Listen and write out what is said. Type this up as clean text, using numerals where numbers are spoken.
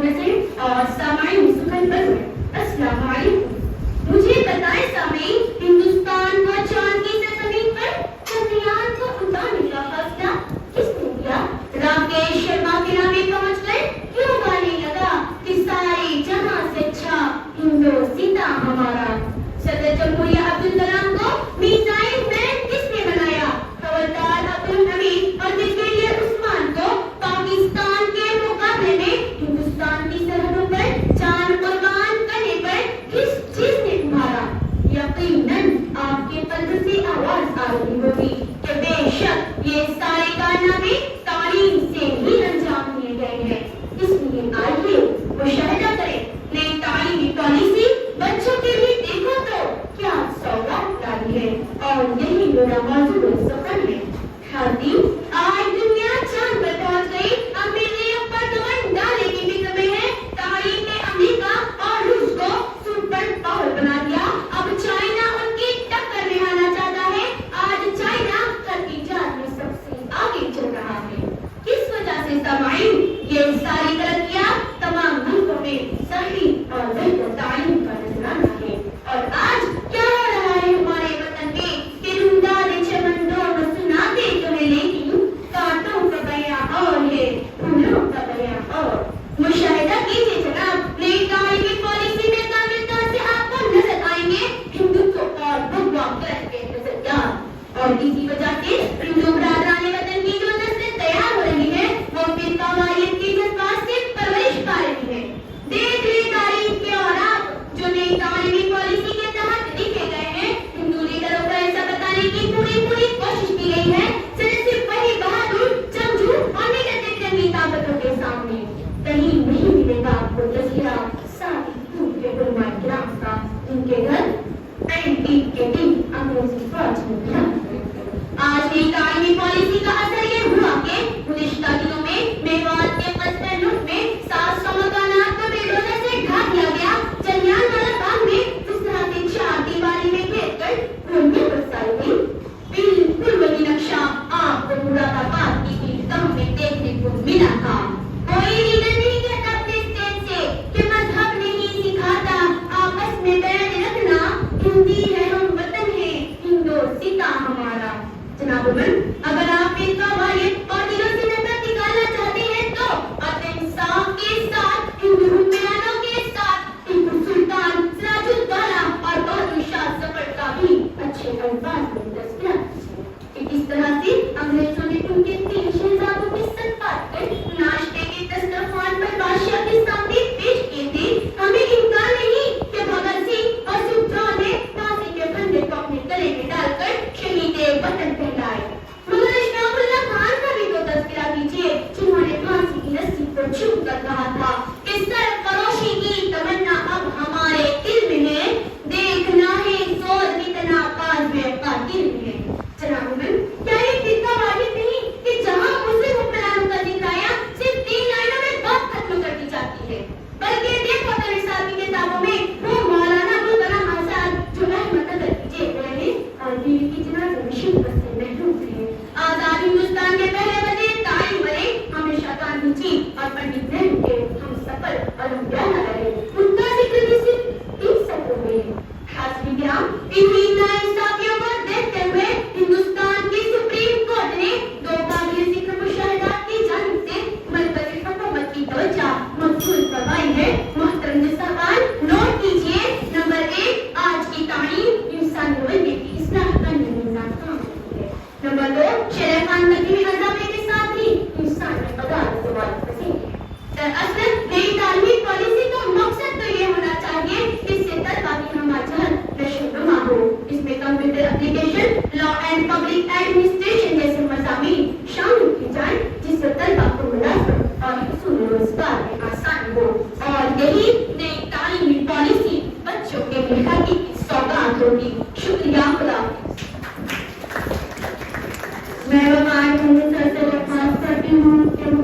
نظر اور سامعین سخن پر السلام علیکم. مجھے بتائیں سامعین، ہندوستان کو چاند کی سرزمین پر چندریان کو اتارنے کا فیصلہ کس نے کیا؟ راکیش شرما کے نام پہنچ گئے کیوں گانے لگا کہ سارے جہاں سے اچھا ہندوستان ہمارا. صدر جمہوریہ عبدالکلام کو میزائل مین کس نے بنایا؟ حوالدار عبدالحمید اور بریگیڈیئر عثمان کو پاکستان کے مقابلے میں ہندوستان کی سرحدوں پر جان قربان کرنے پر کس چیز نے ابھارا؟ یقیناً آپ کے قلب سے آواز آ رہی ہوگی کہ بے شک یہ سارے کارنامے تعلیم سے ہی انجام دیے گئے ہیں. اس لیے آئیے مشاہدہ کریں نئی تعلیمی پالیسی بچوں کے لیے دیکھو تو کیا سوغات لائی ہے. اور یہی میرا موضوع سفر ہے. خاتین، آج دنیا چاند پر پہنچ گئی. امریکہ پر دمن ڈالنے کی فکر میں ہے. تعلیم نے امریکہ اور روس کو سپر پاور بنا دیا. اب چائنا ان کی ٹکر میں آنا چاہتا ہے. آج چائنا ترقیات میں سب سے آگے چل رہا ہے. کس وجہ سے سامعین؟ یہ ساری ترقیاں تمام ملکوں میں صحیح اور بہتر تعلیم کا نذرانہ ہے. اور آج کیا ہو رہا ہے ہمارے وطن میں کہ رونداد چمنڈوں میں سناتے تو ہے لیکن کانٹوں کا بیاں اور ہے پھولوں کا بیاں اور. مشاہدہ کیجیے جناب، نئی تعلیمی پالیسی میں کاملتا سے آپ کو نظر آئیں گے ہندوتو اور بھگوا کرت کے نظریات. اور اسی وجہ سے ہندو برادران وطن کی جو نسلیں تیار ہو رہی ہے وہ فرقہ واریت کے جذبات سے پرورش پا رہی ہے. دیکھ لیں تاریخ کے اوراق جو نئی تعلیمی پالیسی کے تحت لکھے گئے ہیں. ہندو لیڈروں کو ایسا بتانے کی پوری کوشش کی گئی ہے صرف وہی بہادر جنگجو اور نگہت جنگی طاقتوں کے سامنے. کہیں نہیں ملے گا آپ کو تذکرہ ساتھ دودھ کے علماء کرام کا جن کے گھر اینٹیک کے دن انگریزی فوج میں دیا. آج نئی تعلیمی پالیسی کا اثر یہ ہوا کہ گزشتہ دنوں میں میوات کے قصبے لٹ میں 700 مکانات کو بیڈوزر سے ڈھا دیا گیا. جلیان والا باغ میں اس طرح کے چار دیواری میں گھیر کر گھومنے برسائی گئی. بالکل وہی نقشہ آپ کو مرادآباد کی عیدگاہ میں دیکھنے کو ملا تھا. کوئی لیڈر نہیں کہتا اپنے اسٹیج سے کہ مذہب نہیں سکھاتا آپس میں بیعت رکھنا، ہندی ہے ہم وطن ہے ہندوستان ہمارا. جناب عمر، اگر آپ اس کا واحد اور دلوں سے نفرت نکالنا چاہتے ہیں تو عدل انصاف کے ساتھ ہندو حکمرانوں کے ساتھ ٹیپو سلطان، سراج الدولہ اور بہادر شاہ ظفر کا بھی اچھے الفاظ میں تذکرہ کیجیے. اس طرح سے انگریزوں نے ان کے 3 شہزادوں کے سر کاٹ کر ناشتے کے دسترخوان پر بادشاہ کے سامنے پیش کیے تھے. ہمیں انکار نہیں کہ بھگت سنگھ اور سکھدیو نے پھانسی کے پھندے کو اپنے گلے میں ڈال کر شہید وطن کہلائے. مگر اشفاق اللہ خان کا بھی تو تذکرہ کیجیے جنہوں نے پھانسی کی رسی کو چھو کر کہا تھا کہ سر فروشی کی تمنا اب ہمارے دل میں ہے، دیکھنا ہے زور کتنا قاض قاتل ہے. جناب عمر، کیا یہ فرقہ واحد نہیں کہ جہاں مسلم حکمرانوں کا ذکر آیا صرف 3 لائنوں میں بات ختم کر دی جاتی ہے؟ بلکہ دیکھو تو نصاب کی کتابوں میں وہ مولانا ابوالکلام آزاد جو احمد نگر کی جیل میں رہے اور بیوی کی جنازے میں شرکت سے محروم رہے. آزاد ہندوستان کے پہلے وزیر تعلیم بنے ہمیشہ گاندھی جی اور پنڈت نہرو کے ہم سفر اور ہم پیارا رہے. ان کا ذکر بھی صرف 3 سطروں میں ہے. حاضرین کرام، انہی ناانصافیوں کو دیکھتے ہوئے ہندوستان کی سپریم کورٹ نے 2 قابل ذکر مشاہدات کی جانب سے مرکزی حکومت کی توجہ مبذول فرمائی ہے. محترم صاحبان، نوٹ کیجیے. نمبر 1، آج کی تعلیم انسانی رویے کی اصلاح کرنے میں ناکام رہی ہے. نمبر 2، شرع خواندگی میں اضافے کے ساتھ ہی انسان میں قدر سوال پذیر ہے. دراصل نئی تعلیمی پالیسی کا مقصد تو یہ ہونا چاہیے اس سے طلبا کی ہمہ جہت نشو نما ہو. اس میں computer application, law and public administration